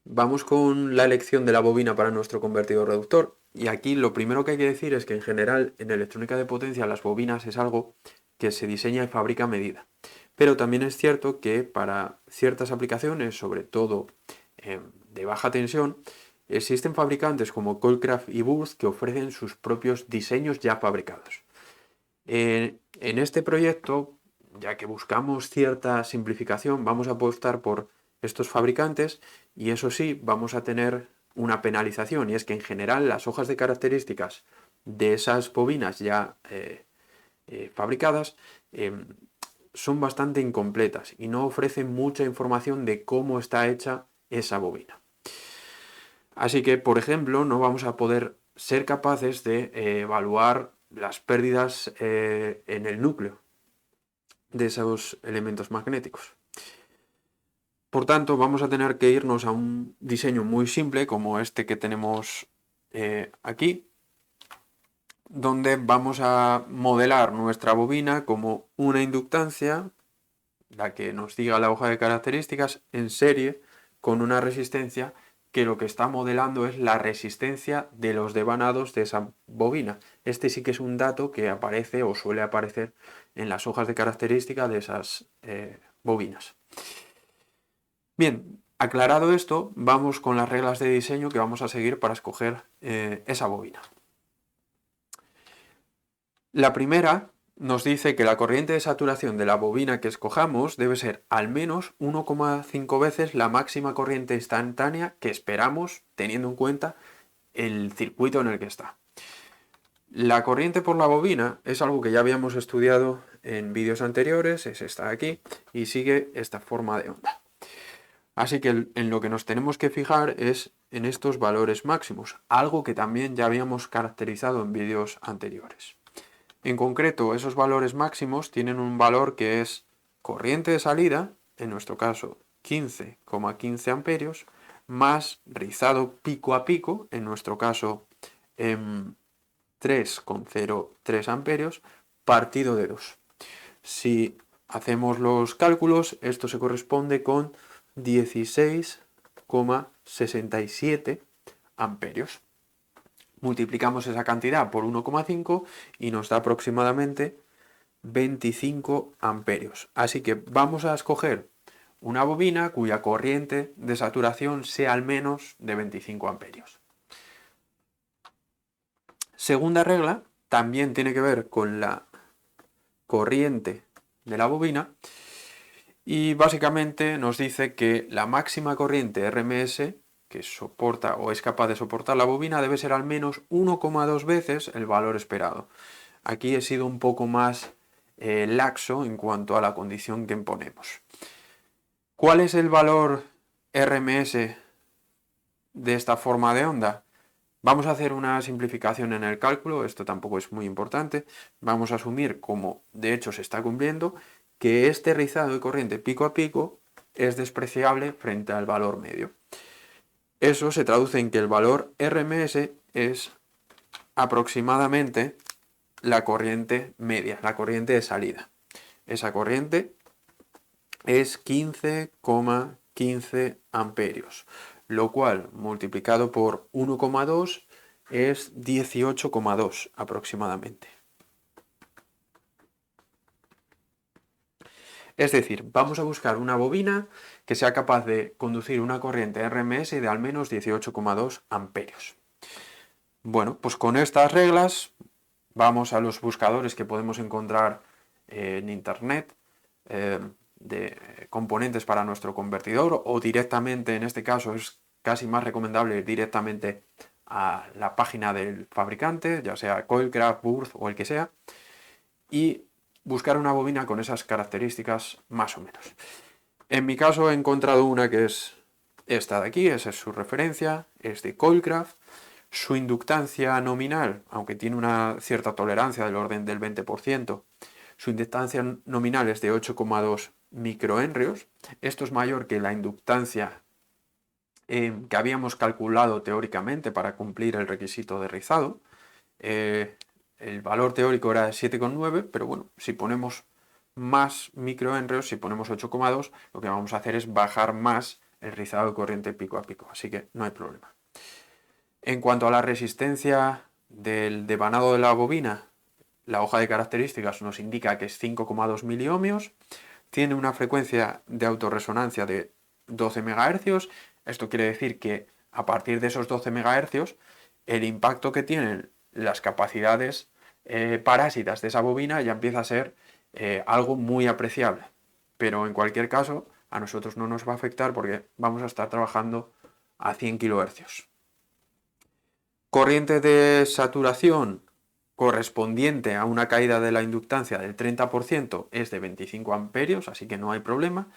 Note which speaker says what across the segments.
Speaker 1: Vamos con la elección de la bobina para nuestro convertidor reductor. Y aquí lo primero que hay que decir es que en general en electrónica de potencia las bobinas es algo que se diseña y fabrica a medida. Pero también es cierto que para ciertas aplicaciones, sobre todo de baja tensión, existen fabricantes como Coilcraft y Burst que ofrecen sus propios diseños ya fabricados. En este proyecto, ya que buscamos cierta simplificación, vamos a apostar por estos fabricantes y eso sí, vamos a tener una penalización y es que en general las hojas de características de esas bobinas ya fabricadas son bastante incompletas y no ofrecen mucha información de cómo está hecha esa bobina. Así que, por ejemplo, no vamos a poder ser capaces de evaluar las pérdidas en el núcleo de esos elementos magnéticos. Por tanto, vamos a tener que irnos a un diseño muy simple como este que tenemos aquí, donde vamos a modelar nuestra bobina como una inductancia, la que nos diga la hoja de características, en serie con una resistencia que lo que está modelando es la resistencia de los devanados de esa bobina. Este sí que es un dato que aparece o suele aparecer en las hojas de características de esas bobinas. Bien, aclarado esto, vamos con las reglas de diseño que vamos a seguir para escoger esa bobina. La primera nos dice que la corriente de saturación de la bobina que escojamos debe ser al menos 1,5 veces la máxima corriente instantánea que esperamos, teniendo en cuenta el circuito en el que está. La corriente por la bobina es algo que ya habíamos estudiado en vídeos anteriores, es esta de aquí, y sigue esta forma de onda. Así que en lo que nos tenemos que fijar es en estos valores máximos, algo que también ya habíamos caracterizado en vídeos anteriores. En concreto, esos valores máximos tienen un valor que es corriente de salida, en nuestro caso 15,15 amperios, más rizado pico a pico, en nuestro caso 3,03 amperios, partido de 2. Si hacemos los cálculos, esto se corresponde con 16,67 amperios. Multiplicamos esa cantidad por 1,5 y nos da aproximadamente 25 amperios. Así que vamos a escoger una bobina cuya corriente de saturación sea al menos de 25 amperios. Segunda regla también tiene que ver con la corriente de la bobina y básicamente nos dice que la máxima corriente RMS que soporta o es capaz de soportar la bobina debe ser al menos 1,2 veces el valor esperado. Aquí he sido un poco más laxo en cuanto a la condición que imponemos. ¿Cuál es el valor RMS de esta forma de onda? Vamos a hacer una simplificación en el cálculo, esto tampoco es muy importante. Vamos a asumir, como de hecho se está cumpliendo, que este rizado de corriente pico a pico es despreciable frente al valor medio. Eso se traduce en que el valor RMS es aproximadamente la corriente media, la corriente de salida. Esa corriente es 15,15 amperios, lo cual multiplicado por 1,2 es 18,2 aproximadamente. Es decir, vamos a buscar una bobina que sea capaz de conducir una corriente RMS de al menos 18,2 amperios. Bueno, pues con estas reglas vamos a los buscadores que podemos encontrar en internet de componentes para nuestro convertidor o directamente, en este caso es casi más recomendable ir directamente a la página del fabricante, ya sea Coilcraft, Burst o el que sea, y buscar una bobina con esas características más o menos. En mi caso he encontrado una que es esta de aquí, esa es su referencia, es de Coilcraft. Su inductancia nominal, aunque tiene una cierta tolerancia del orden del 20%, su inductancia nominal es de 8,2 microhenrios. Esto es mayor que la inductancia que habíamos calculado teóricamente para cumplir el requisito de rizado. El valor teórico era 7,9, pero bueno, si ponemos más microhenrios, si ponemos 8,2, lo que vamos a hacer es bajar más el rizado de corriente pico a pico, así que no hay problema. En cuanto a la resistencia del devanado de la bobina, la hoja de características nos indica que es 5,2 miliohmios, tiene una frecuencia de autorresonancia de 12 MHz, esto quiere decir que a partir de esos 12 MHz, el impacto que tienen las capacidades parásitas de esa bobina ya empieza a ser algo muy apreciable. Pero en cualquier caso, a nosotros no nos va a afectar porque vamos a estar trabajando a 100 kHz. Corriente de saturación correspondiente a una caída de la inductancia del 30% es de 25 amperios, así que no hay problema.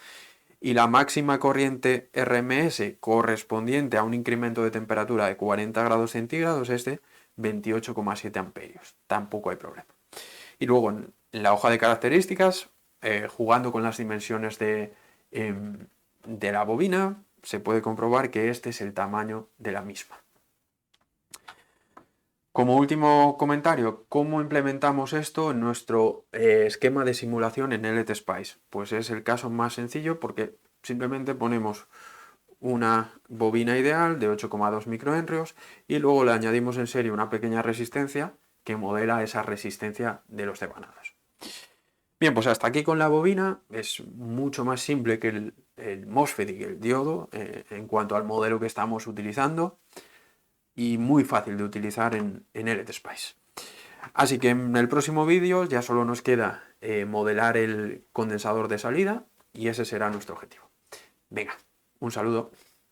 Speaker 1: Y la máxima corriente RMS correspondiente a un incremento de temperatura de 40 grados centígrados es de 28,7 amperios. Tampoco hay problema. Y luego en la hoja de características, jugando con las dimensiones de la bobina, se puede comprobar que este es el tamaño de la misma. Como último comentario, ¿cómo implementamos esto en nuestro esquema de simulación en LTSpice? Pues es el caso más sencillo porque simplemente ponemos una bobina ideal de 8,2 microhenrios y luego le añadimos en serie una pequeña resistencia que modela esa resistencia de los devanados. Bien, pues hasta aquí con la bobina. Es mucho más simple que el MOSFET y que el diodo en cuanto al modelo que estamos utilizando y muy fácil de utilizar en LTSpice. Así que en el próximo vídeo ya solo nos queda modelar el condensador de salida y ese será nuestro objetivo. Venga, un saludo.